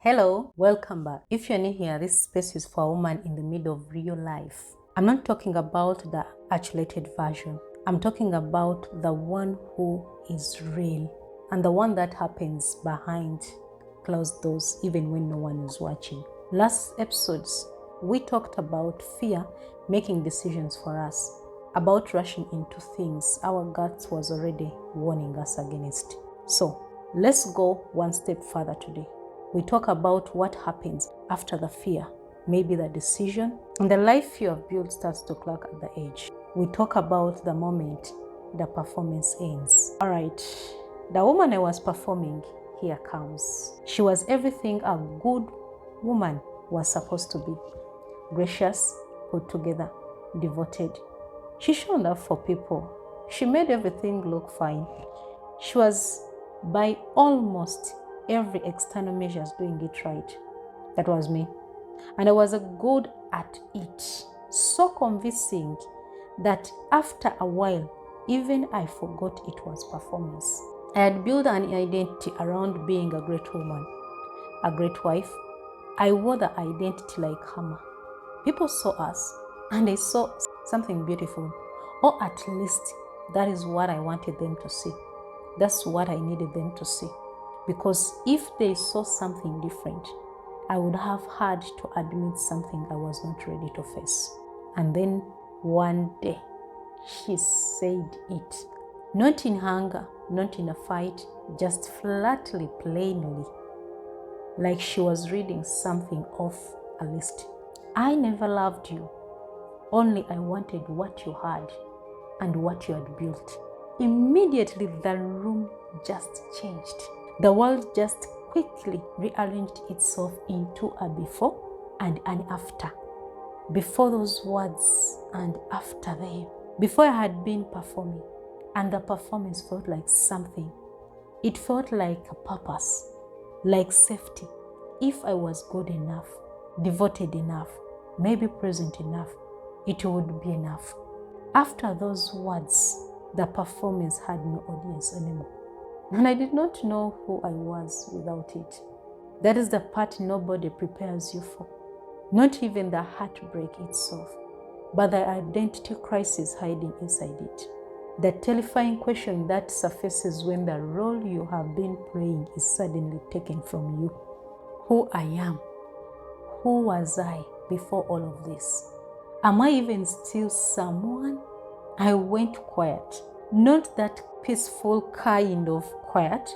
Hello, welcome back. If you're new here, this space is for a woman in the middle of real life. I'm not talking about the articulated version. I'm talking about the one who is real and the one that happens behind closed doors even when no one is watching. Last episodes, we talked about fear making decisions for us, about rushing into things our guts was already warning us against. So let's go one step further today. We talk about what happens after the fear, maybe the decision, and the life you have built starts to crack at the edge. We talk about the moment the performance ends. All right, the woman I was performing here comes. She was everything a good woman was supposed to be. Gracious, put together, devoted. She showed up for people. She made everything look fine. She was by almost every external measures doing it right. That was me. And I was good at it. So convincing that after a while, even I forgot it was performance. I had built an identity around being a great woman, a great wife. I wore the identity like hammer. People saw us and they saw something beautiful, or at least that is what I wanted them to see. That's what I needed them to see. Because if they saw something different, I would have had to admit something I was not ready to face. And then one day, she said it. Not in anger, not in a fight, just flatly, plainly, like she was reading something off a list. I never loved you. Only I wanted what you had and what you had built. Immediately, the room just changed. The world just quickly rearranged itself into a before and an after. Before those words and after them. Before I had been performing, and the performance felt like something. It felt like a purpose, like safety. If I was good enough, devoted enough, maybe present enough, it would be enough. After those words, the performance had no audience anymore. And I did not know who I was without it. That is the part nobody prepares you for. Not even the heartbreak itself, but the identity crisis hiding inside it. The terrifying question that surfaces when the role you have been playing is suddenly taken from you. Who I am? Who was I before all of this? Am I even still someone? I went quiet. Not that peaceful kind of quiet,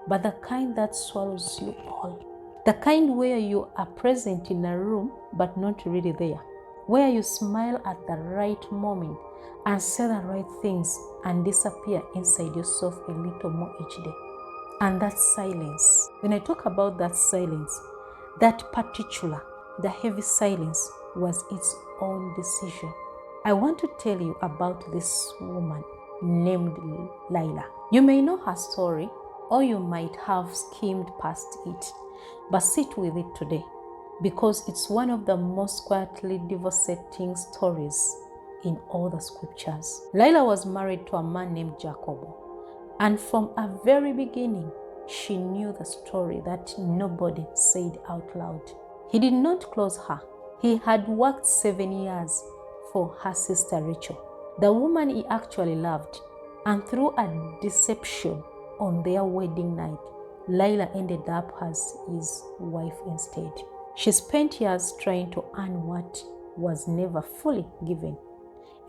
but the kind that swallows you all. The kind where you are present in a room, but not really there. Where you smile at the right moment and say the right things and disappear inside yourself a little more each day. And that silence. When I talk about that silence, that particular, the heavy silence was its own decision. I want to tell you about this woman named Lila. You may know her story, or you might have skimmed past it, but sit with it today because it's one of the most quietly devastating stories in all the scriptures. Lila was married to a man named Jacob, and from a very beginning, she knew the story that nobody said out loud. He did not close her. He had worked 7 years for her sister Rachel, the woman he actually loved, and through a deception on their wedding night, Lila ended up as his wife instead. She spent years trying to earn what was never fully given.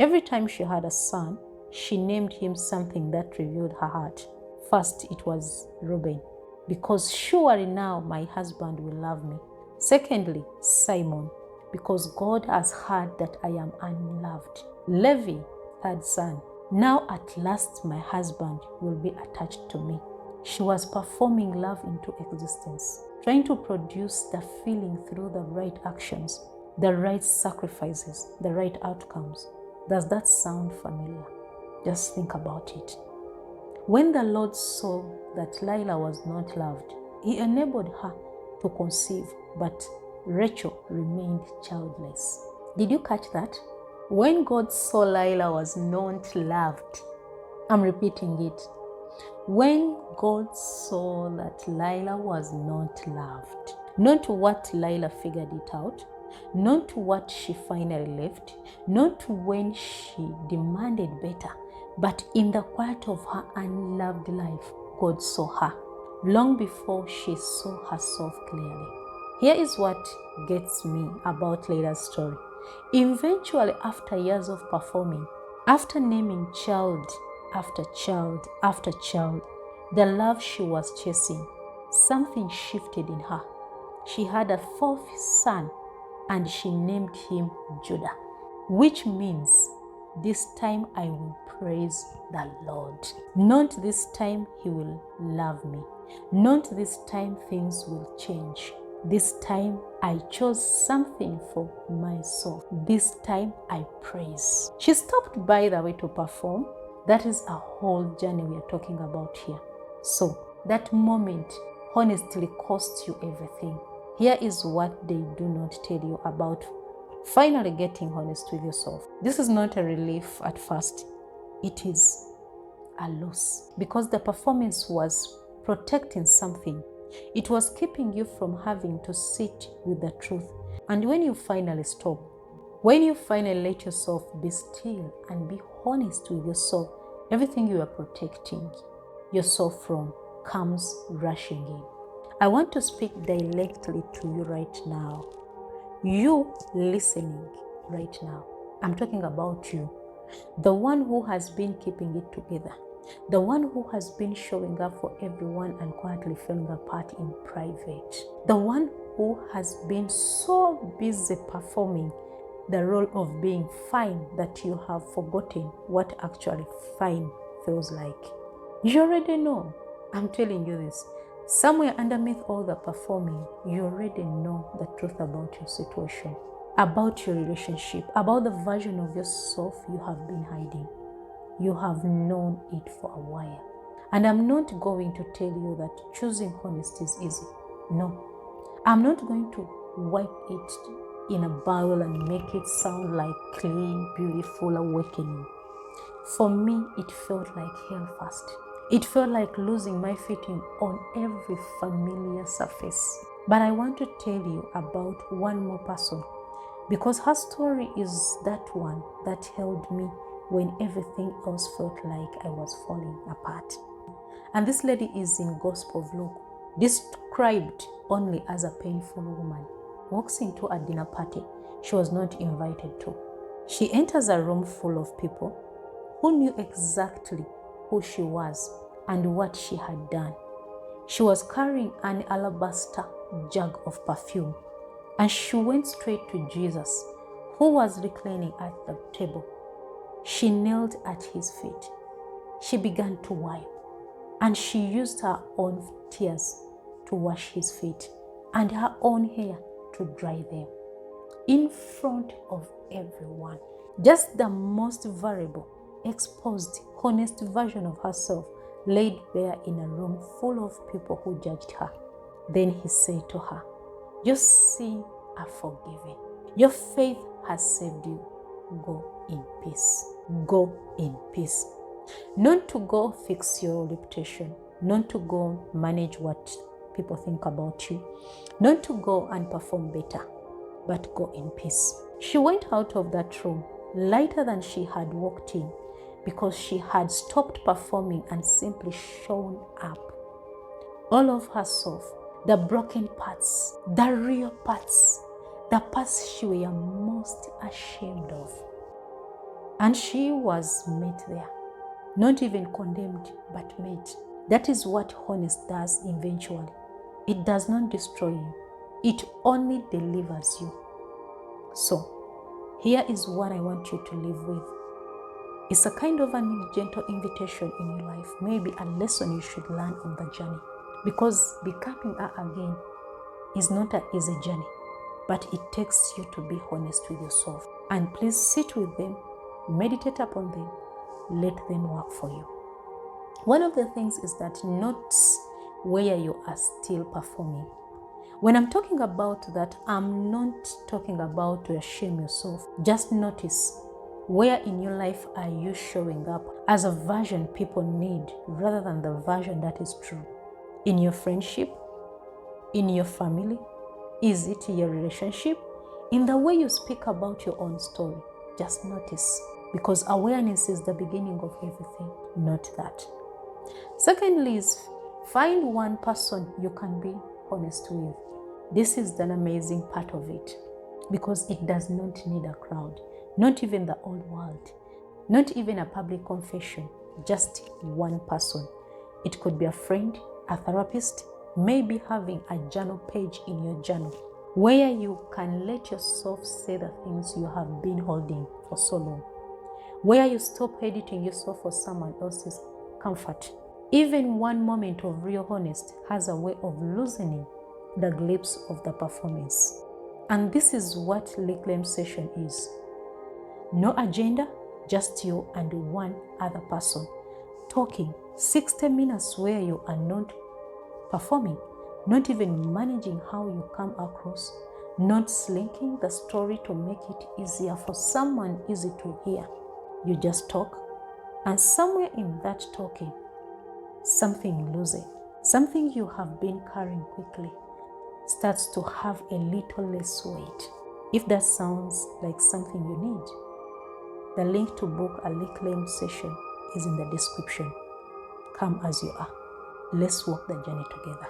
Every time she had a son, she named him something that revealed her heart. First, it was Reuben, because surely now my husband will love me. Secondly, Simon, because God has heard that I am unloved. Levi, third son, now at last my husband will be attached to me. She was performing love into existence, trying to produce the feeling through the right actions, the right sacrifices, the right outcomes. Does that sound familiar? Just think about it. When the Lord saw that Lila was not loved, he enabled her to conceive, but Rachel remained childless. Did you catch that? When God saw Lila was not loved, I'm repeating it. When God saw that Lila was not loved, Not what Lila figured it out, not what she finally left, not when she demanded better, but in the quiet of her unloved life, God saw her long before she saw herself clearly. Here is what gets me about Lila's story. Eventually, after years of performing, after naming child after child after child, the love she was chasing, something shifted in her. She had a fourth son and she named him Judah, which means this time I will praise the Lord. Not this time he will love me. Not this time things will change. This time I chose something for myself. This time I praise. She stopped, by the way, to perform. That is a whole journey we are talking about here. So that moment honestly costs you everything. Here is what they do not tell you about finally getting honest with yourself. This is not a relief at first. It is a loss because the performance was protecting something. It was keeping you from having to sit with the truth. And when you finally stop, when you finally let yourself be still and be honest with yourself, everything you are protecting yourself from comes rushing in. I want to speak directly to you right now. You listening right now. I'm talking about you. The one who has been keeping it together. The one who has been showing up for everyone and quietly falling apart in private. The one who has been so busy performing the role of being fine that you have forgotten what actually fine feels like. You already know. I'm telling you this. Somewhere underneath all the performing, you already know the truth about your situation, about your relationship, about the version of yourself you have been hiding. You have known it for a while. And I'm not going to tell you that choosing honesty is easy. No. I'm not going to wipe it in a bowl and make it sound like clean, beautiful awakening. For me, it felt like hell first. It felt like losing my footing on every familiar surface. But I want to tell you about one more person because her story is that one that held me when everything else felt like I was falling apart. And this lady is in Gospel of Luke, described only as a painful woman, walks into a dinner party she was not invited to. She enters a room full of people who knew exactly who she was and what she had done. She was carrying an alabaster jug of perfume, and she went straight to Jesus, who was reclining at the table. She knelt at his feet. She began to wipe, and she used her own tears to wash his feet and her own hair to dry them in front of everyone. Just the most vulnerable, exposed, honest version of herself laid bare in a room full of people who judged her. Then he said to her, "Your sins are forgiven. Your faith has saved you. Go in peace. Go in peace." Not to go fix your reputation, not to go manage what people think about you, not to go and perform better, but go in peace. She went out of that room lighter than she had walked in because she had stopped performing and simply shown up. All of herself, the broken parts, the real parts, the parts she was most ashamed of. And she was met there, not even condemned, but met. That is what honest does eventually. It does not destroy you. It only delivers you. So, here is what I want you to live with. It's a kind of a gentle invitation in your life, maybe a lesson you should learn on the journey. Because becoming her again is not an easy journey, but it takes you to be honest with yourself. And please sit with them, meditate upon them, let them work for you. One of the things is that notice where you are still performing. When I'm talking about that, I'm not talking about to shame yourself. Just notice where in your life are you showing up as a version people need rather than the version that is true. In your friendship, in your family, Is it your relationship? In the way you speak about your own story, just notice, because awareness is the beginning of everything. Note that. Secondly is find one person you can be honest with. This is an amazing part of it, because it does not need a crowd, not even the old world, not even a public confession, just one person. It could be a friend, a therapist, maybe having a journal page in your journal where you can let yourself say the things you have been holding for so long, where you stop editing yourself for someone else's comfort. Even one moment of real honesty has a way of loosening the glimpse of the performance. And this is what Reclaim Session is. No agenda, just you and one other person talking 60 minutes where you are not performing, not even managing how you come across, not slinking the story to make it easier for someone easy to hear. You just talk, and somewhere in that talking, something loosens. Something you have been carrying quickly starts to have a little less weight. If that sounds like something you need, the link to book a Reclaim Session is in the description. Come as you are. Let's walk the journey together.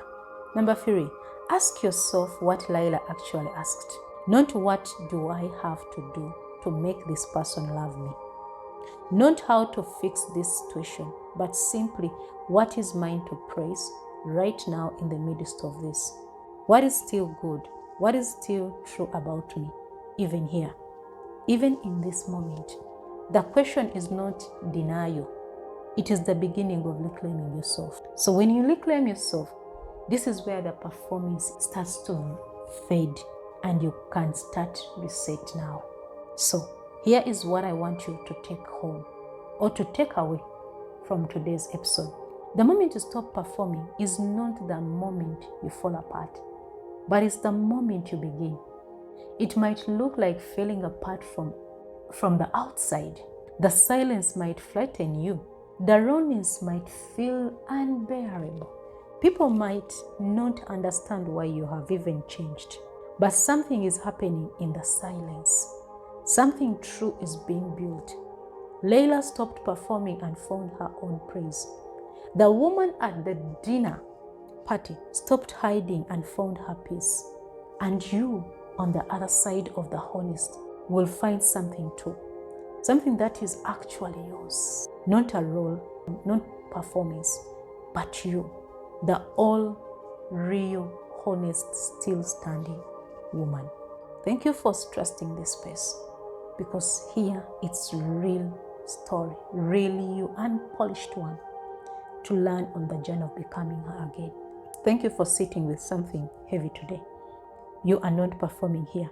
Number 3, ask yourself what Lila actually asked. Not what do I have to do to make this person love me. Not how to fix this situation, but simply what is mine to praise right now in the midst of this. What is still good? What is still true about me, even here, even in this moment? The question is not denial. It is the beginning of reclaiming yourself. So when you reclaim yourself, this is where the performance starts to fade and you can start reset now. So here is what I want you to take home or to take away from today's episode. The moment you stop performing is not the moment you fall apart, but it's the moment you begin. It might look like falling apart from the outside. The silence might flatten you. The rawness might feel unbearable. People might not understand why you have even changed. But something is happening in the silence. Something true is being built. Layla stopped performing and found her own praise. The woman at the dinner party stopped hiding and found her peace. And you, on the other side of the honest, will find something too. Something that is actually yours. Not a role, not performance, but you. The all real, honest, still standing woman. Thank you for trusting this space, because here it's real story, really you, unpolished one, to learn on the journey of becoming her again. Thank you for sitting with something heavy today. You are not performing here,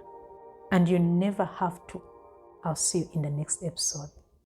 and you never have to. I'll see you in the next episode.